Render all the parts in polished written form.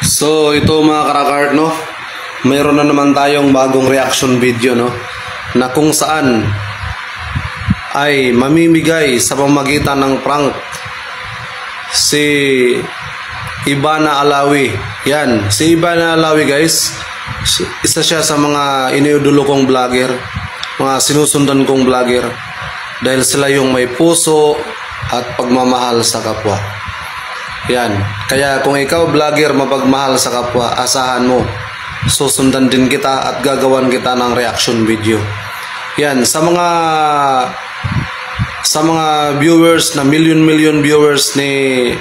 So ito mga karakart, no, mayroon na naman tayong bagong reaction video, no, na kung saan ay mamimigay sa pamamagitan ng prank si Ivana Alawi. Yan, si Ivana Alawi guys, isa siya sa mga iniidolo kong vlogger, mga sinusundan kong vlogger, dahil sila yung may puso at pagmamahal sa kapwa. Yan, kaya kung ikaw vlogger mapagmahal sa kapwa, asahan mo susundan din kita at gagawan kita ng reaction video. Yan, sa mga viewers na million viewers ni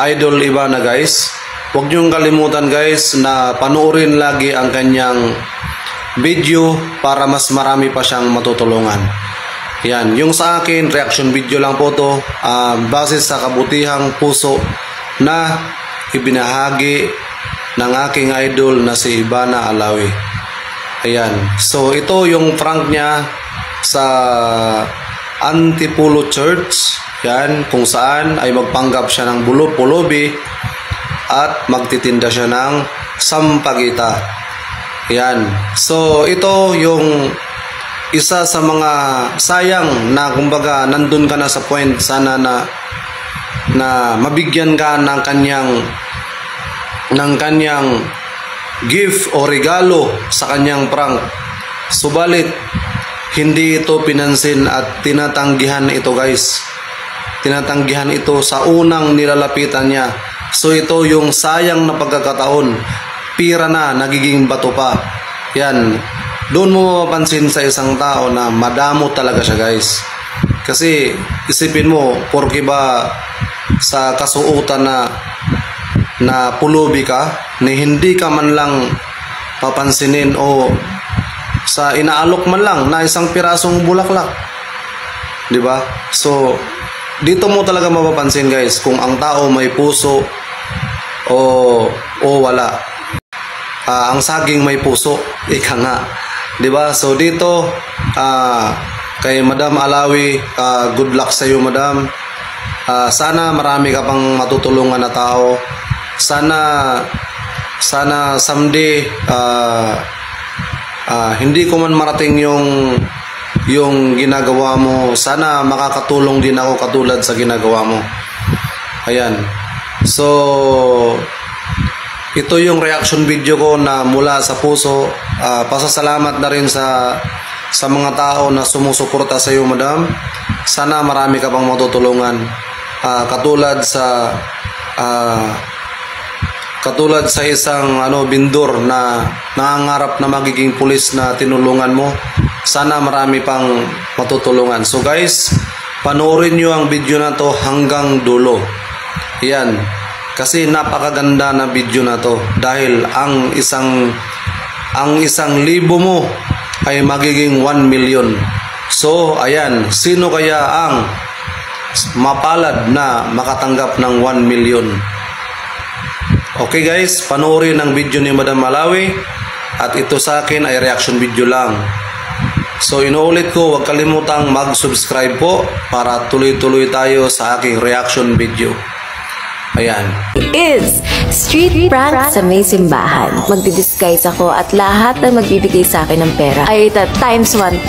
Idol Ivana guys, huwag niyong kalimutan guys na panoorin lagi ang kanyang video para mas marami pa siyang matutulungan. Yan, yung sa akin reaction video lang po to, base sa kabutihang puso na ibinahagi ng aking idol na si Ivana Alawi. Ayan, so ito yung prank niya sa Antipolo Church. Yan, kung saan ay magpanggap siya ng pulubi at magtitinda siya ng sampagita. Yan, so ito yung isa sa mga sayang na kumbaga nandun ka na sa point sana na mabigyan ka ng kanyang gift o regalo sa kanyang prank. Subalit hindi ito pinansin at tinatanggihan ito guys. Tinatanggihan ito sa unang nilalapitan niya. So ito yung sayang na pagkakataon. Pira na, nagiging bato pa. Yan, doon mo mapapansin sa isang tao na madamo talaga siya guys. Kasi isipin mo, porke ba sa kasuotan na pulubi ka, ni hindi ka man lang papansinin o sa inaalok man lang na isang pirasong bulaklak, di ba? So dito mo talaga mapapansin guys kung ang tao may puso o wala. Ang saging may puso, ika nga, di ba? So dito kay Madam Alawi, good luck sa iyo Madam. Sana marami ka pang matutulungan na tao. Sana someday hindi ko man marating yung ginagawa mo, sana makakatulong din ako katulad sa ginagawa mo. Ayan, so ito yung reaction video ko na mula sa puso. Pasasalamat na rin sa mga tao na sumusuporta sa iyo Madam. Sana marami ka pang matutulungan, katulad sa isang bindor na nangangarap na magiging pulis na tinulungan mo. Sana marami pang matutulungan. So guys, panoorin nyo ang video na to hanggang dulo. Yan, kasi napakaganda na video na to, dahil ang isang libo mo ay magiging 1 million. So ayan, sino kaya ang mapalad na makatanggap ng 1 million? Okay guys, panoorin ang video ni Madam Alawi, at ito sa akin ay reaction video lang. So inuulit ko, huwag kalimutang mag-subscribe po para tuloy-tuloy tayo sa aking reaction video. Ayan. Is street prank sa may simbahan. Magdi-disguise ako at lahat ng magbibigay sa akin ng pera ay times 1,000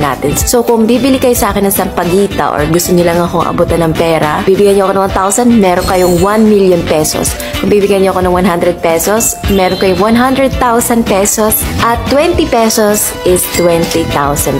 natin. So kung bibili kayo sa akin ng sampagita or gusto niyo lang akong abutan ng pera, bibigyan niyo ako ng 1,000, meron kayong 1 million pesos. Kung bibigyan niyo ako ng 100 pesos, meron kayong 100,000 pesos, at 20 pesos is 20,000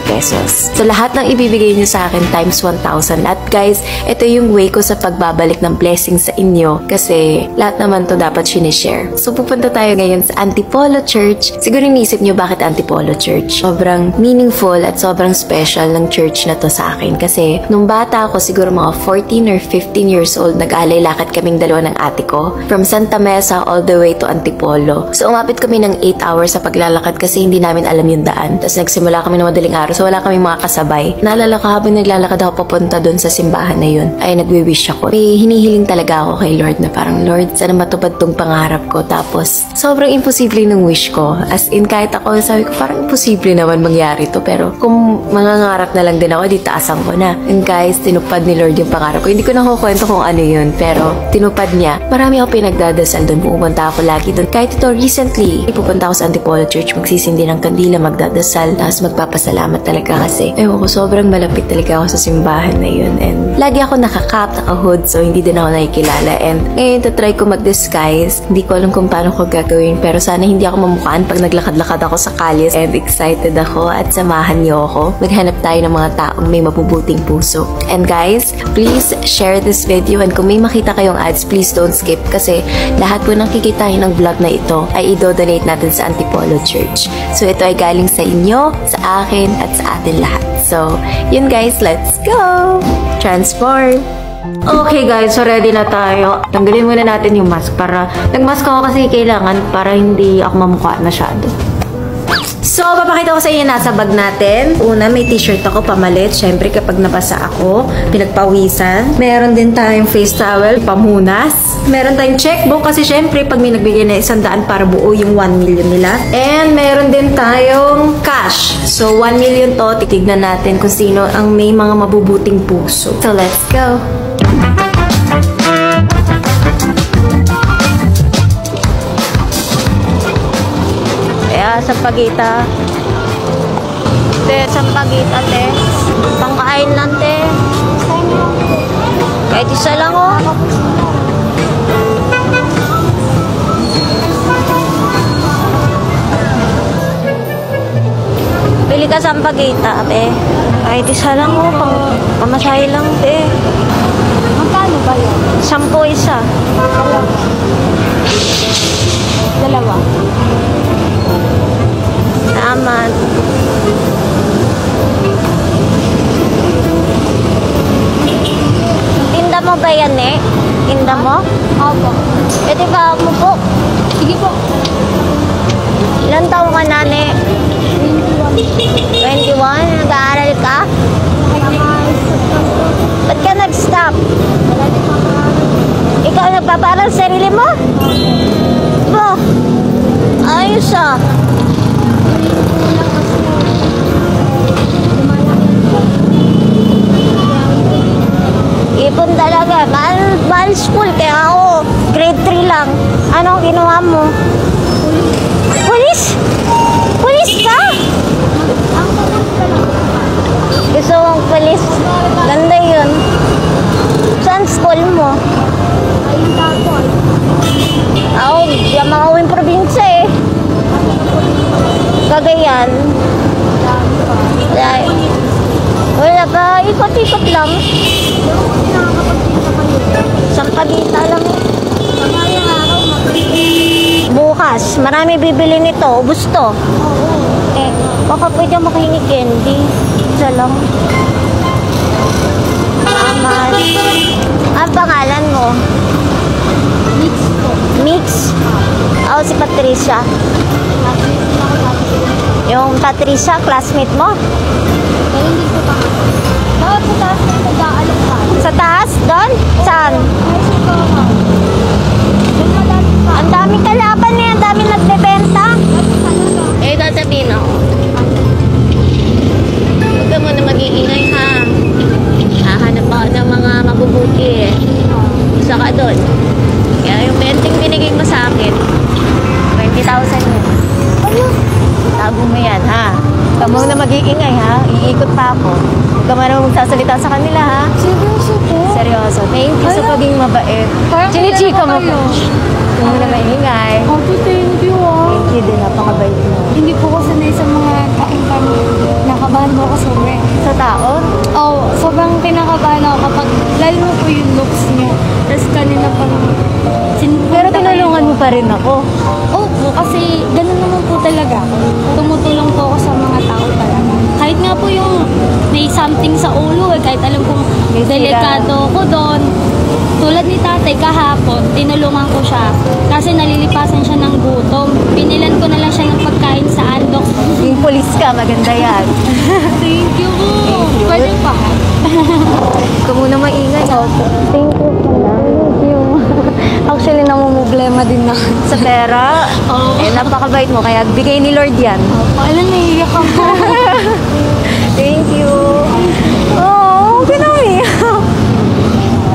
pesos. So lahat ng ibibigay niyo sa akin times 1,000. At guys, ito yung way ko sa pagbabalik ng blessing sa inyo, kasi lahat naman to dapat sinishare. So pupunta tayo ngayon sa Antipolo Church. Siguro iniisip nyo bakit Antipolo Church. Sobrang meaningful at sobrang special ng church na to sa akin, kasi nung bata ako, siguro mga 14 or 15 years old, nag-alay-lakad kaming dalawa ng ate ko from Santa Mesa all the way to Antipolo. So umapit kami ng 8 hours sa paglalakad kasi hindi namin alam yung daan. Tapos nagsimula kami ng madaling araw, so wala kaming mga kasabay. Naalala ko habang naglalakad ako papunta doon sa simbahan na yun, ay nagwi-wish ako. May hinihiling talaga ako kay kay Lord na parang, Lord, sana matupad tong pangarap ko. Tapos, sobrang imposible ng wish ko. As in, kahit ako, sabi ko, parang imposible naman mangyari to. Pero kung mangangarap na lang din ako, di taasan ko na. And guys, tinupad ni Lord yung pangarap ko. Hindi ko na kukwento kung ano yun, pero tinupad niya. Marami ako pinagdadasal doon. Pupunta ako lagi doon. Kahit ito, recently, pupunta ako sa Antipolo Church, magsisindi ng kandila, magdadasal, tapos magpapasalamat talaga kasi, ewan ko, sobrang malapit talaga ako sa simbahan na yun. And lagi ako nakakap, nakahood, so hindi din ako nakikilala. And ngayon, tatry ko mag-disguise. Hindi ko alam kung paano ko gagawin, pero sana hindi ako mamukhaan pag naglakad-lakad ako sa kalyes. And excited ako at samahan niyo ako. Maghanap tayo ng mga taong may mabubuting puso. And guys, please share this video, and kung may makita kayong ads, please don't skip kasi lahat po ng kikitain ng vlog na ito ay i-donate natin sa Antipolo Church. So ito ay galing sa inyo, sa akin, at sa atin lahat. So, yun guys, let's go! Transform! Okay guys, so ready na tayo. Tanggalin muna natin yung mask para, nag-mask ako kasi kailangan para hindi ako mamukha masyado. So, papakita ko sa inyo nasa bag natin. Una, may t-shirt ako pamalit. Syempre, kapag nabasa ako, pinagpawisan. Meron din tayong face towel, pamunas. Meron tayong checkbook kasi syempre, pag may nagbigay na 100 para buo yung 1 million nila. And meron din tayong cash. So, 1 million to. Titignan natin kung sino ang may mga mabubuting puso. So, let's go! Sampagita. Te, sampagita, te. Pangkain lang, te. Kahit isa lang, oh. Bili ka sampagita, te. Kahit isa lang, oh. Pamasahe lang, te. Magkano ba yun? 10 isa. Dalawa. Naman. Tinda mo ba yan eh? Tinda mo? Opo. Pwede ba mo po? Sige po. Ilan taon ka na, ne? 21. 21? Nag-aaral ka? Ba't ka nag-stop? Ikaw nagpaparal sa sarili mo? Bo? Ayos ah. Ipon talaga. Mahal school. Kaya ako, grade 3 lang. Anong ginawa mo? Pulis? Pulis ka? Gusto mong pulis? Ganda yun. Saan school mo? Ayun ako. Ako, yung mga uwing probinsya eh. Cagayan. Wala pa, ikot-ikot lang. Sampagita lang. Bukas, marami bibili nito. Ubus to. Eh, baka pwede makinig candy. Isa lang. Aman. Ang pangalan mo? Mix po. Mix? Ako si Patricia. Yung Patricia, classmate mo? Pero hindi ko pa. Bakit sa taas na nag-aalok ka? Sa taas? Doon? Saan? Ang dami kalaban eh. Ang dami nagbebenta. Eh, sasabihin ako. Huwag ka muna mag-iingay ha. Hahanap ako ng mga mabubuti eh. Isa ka doon. Kaya yung benting binigay mo sa akin, 20,000 yun. Ayun. Tago mo yan, ha? Huwag mo na mag-iingay, ha? Iikot pa ako. Huwag ka man magsasalita sa kanila, ha? Seryoso po? Seryoso. Thank you sa paging mabait. Chinichika mo po. Huwag mo na maingay. Okay, thank you, ah. Thank you din, napakabait mo. Hindi po ko sanay sa mga taong kami. Nakabahan mo ako sobra. Sa tao? Oo, sobrang kinakabahan ako kapag lalo mo po yung looks niyo. Tapos kanina pang Pero tinulungan mo pa rin ako. Opo, kasi ganun naman po talaga ako. Tumutulong po ako sa mga tao talaga. Kahit nga po yung may something sa ulo, kahit alam kong delikado ko doon. Tulad ni tatay kahapon, tinulungan ko siya. Kasi nalilipasan siya ng gutom. Binilan ko na lang siya ng pagkain sa Andox. Yung police ka, maganda yan. Thank you po. Pwede pa. Ikaw muna maingay. Thank you. Thank you. actually namumblema din na. Sa pera? Oo. Eh, napakabait mo. Kaya bigay ni Lord yan. Alam, naiiyak ako. Thank you. Oh, ginami.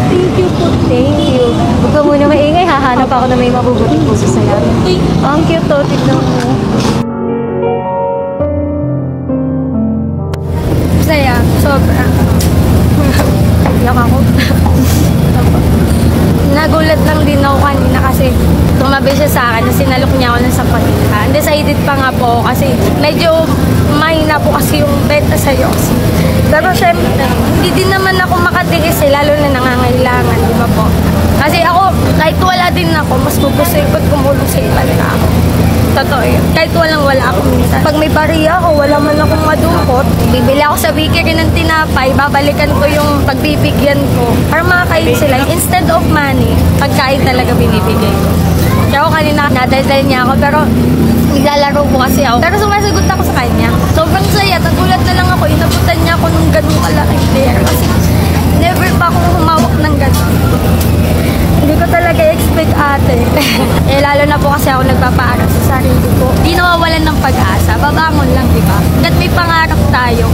Thank you po. Thank you. Huwag ka muna maingay. Hahanap ako na may mabubuting puso sa'yo. Ang cute to. Tignan mo. Saya. Sobra. Iyak ako. Nagulat lang din ako kanina kasi tumabi siya sa akin na sinalok niya ako ng sapatina. Undecided pa nga po ako kasi medyo mahina po kasi yung benta sa'yo. Pero syempre, hindi din naman ako makatiis lalo na nangangailangan, di ba po? Kasi ako, kahit wala din ako, mas gugustuhin ko't kumulong sa ibang tao. Totoo yun. Kahit wala ako minsan. Pag may bariya ako, wala man akong madungkot, bibili ako sa bakery ng tinapay, babalikan ko yung pagbibigyan ko para makakain sila. Instead of money, pagkain talaga binibigay ko. Kaya ako kanina, nadaldal niya ako, pero naglalaro po kasi ako. Pero sumasagot ako sa kanya. Sobrang saya, nagulat na lang ako, inabutan niya ako ng ganung kalaking player. Kasi never pa akong humawak ng ganun. Hindi ko talaga expect ate. Eh, lalo na po kasi ako nagpapaaral sa sarili ko. Di nawawalan ng pag-asa. Babangon lang, di ba? Hanggat may pangarap tayo,